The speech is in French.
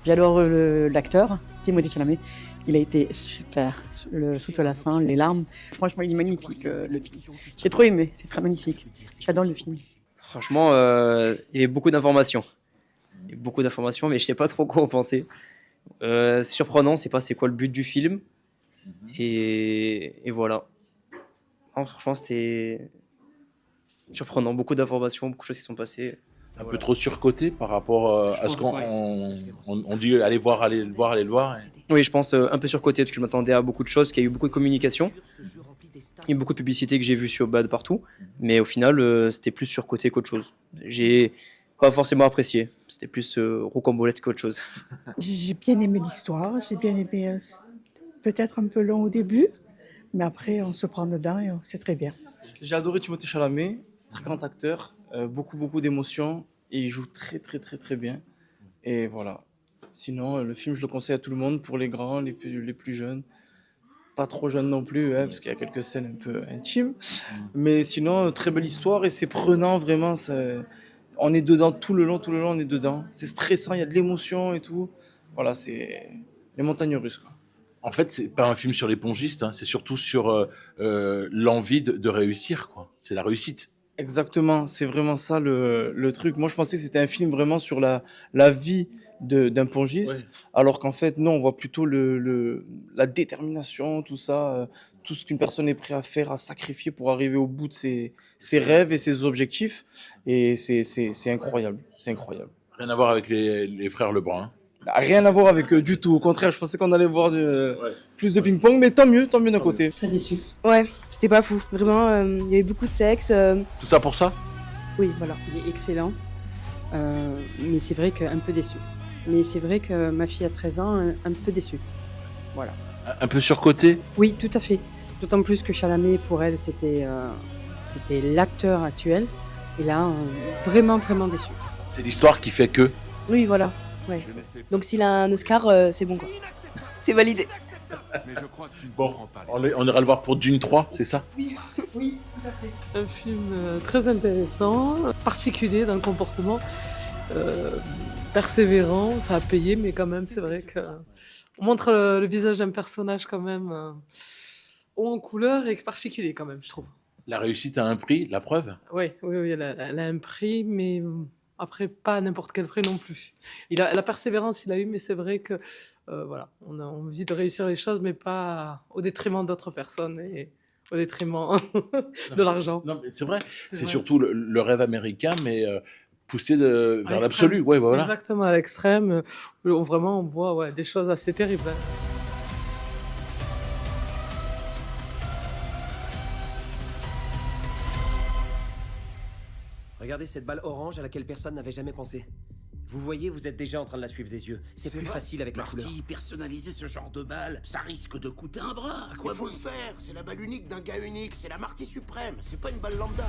J'adore l'acteur, Timothée Chalamet. Il a été super, surtout à la fin, les larmes. Franchement, il est magnifique, le film. J'ai trop aimé, c'est très magnifique. J'adore le film. Franchement, il y avait beaucoup d'informations. Il y a beaucoup d'informations, mais je sais pas trop quoi en penser. Surprenant, c'est quoi le but du film. Et voilà. Non, franchement, c'était surprenant. Beaucoup d'informations, beaucoup de choses qui sont passées. Un peu trop surcoté par rapport à ce qu'on on dit allez voir, allez le voir, allez le voir. Oui, je pense un peu surcoté parce que je m'attendais à beaucoup de choses, qu'il y a eu beaucoup de communication. Il y a beaucoup de publicité que j'ai vu sur de partout. Mais au final, c'était plus surcoté qu'autre chose. J'ai pas forcément apprécié. C'était plus rocambolesque qu'autre chose. J'ai bien aimé l'histoire, j'ai bien aimé, peut-être un peu long au début, mais après on se prend dedans et c'est très bien. J'ai adoré Timothée Chalamet, très grand acteur, beaucoup d'émotions et il joue très bien. Et voilà. Sinon, le film, je le conseille à tout le monde, pour les grands, les plus jeunes. Pas trop jeunes non plus, parce qu'il y a quelques scènes un peu intimes. Mais sinon, très belle histoire et c'est prenant vraiment. On est dedans tout le long, on est dedans. C'est stressant, il y a de l'émotion et tout. Voilà, c'est les montagnes russes, quoi. En fait, c'est pas un film sur les pongistes, hein, c'est surtout sur l'envie de réussir, quoi. C'est la réussite. Exactement, c'est vraiment ça le truc. Moi, je pensais que c'était un film vraiment sur la vie d'un pongiste, alors qu'en fait, non, on voit plutôt la détermination, tout ça, tout ce qu'une personne est prête à faire, à sacrifier pour arriver au bout de ses rêves et ses objectifs. Et c'est incroyable, c'est incroyable. Rien à voir avec les frères Lebrun. Rien à voir avec eux du tout. Au contraire, je pensais qu'on allait voir plus de ping-pong, mais tant mieux d'un côté. Très déçu. Ouais, c'était pas fou. Vraiment, il y avait beaucoup de sexe. Tout ça pour ça? Oui, voilà. Il est excellent, mais c'est vrai qu'un peu déçu. Mais c'est vrai que ma fille a 13 ans, un peu déçue. Voilà. Un peu surcoté? Oui, tout à fait. D'autant plus que Chalamet, pour elle, c'était l'acteur actuel. Et là, vraiment déçu. C'est l'histoire qui fait que... Oui, voilà. Ouais. Donc s'il a un Oscar, c'est bon, quoi. C'est validé. Bon, on ira le voir pour Dune 3, c'est ça? Oui, tout à fait. Un film très intéressant, particulier dans le comportement, persévérant, ça a payé, mais quand même, c'est vrai qu'on montre le visage d'un personnage quand même haut en couleur et particulier quand même, je trouve. La réussite a un prix, la preuve? Oui, elle a un prix, mais après, pas à n'importe quel prix non plus. La persévérance, il a eu, mais c'est vrai que voilà, on a envie de réussir les choses, mais pas au détriment d'autres personnes et au détriment de l'argent. Non, mais c'est vrai. C'est surtout le rêve américain, mais poussé vers l'absolu. Ouais, voilà. Exactement, à l'extrême. Vraiment, on voit des choses assez terribles. Regardez cette balle orange à laquelle personne n'avait jamais pensé. Vous voyez, vous êtes déjà en train de la suivre des yeux. C'est plus facile avec la couleur. Personnaliser ce genre de balle, ça risque de coûter un bras. À quoi faut le faire? C'est la balle unique d'un gars unique, c'est la Marty suprême, c'est pas une balle lambda.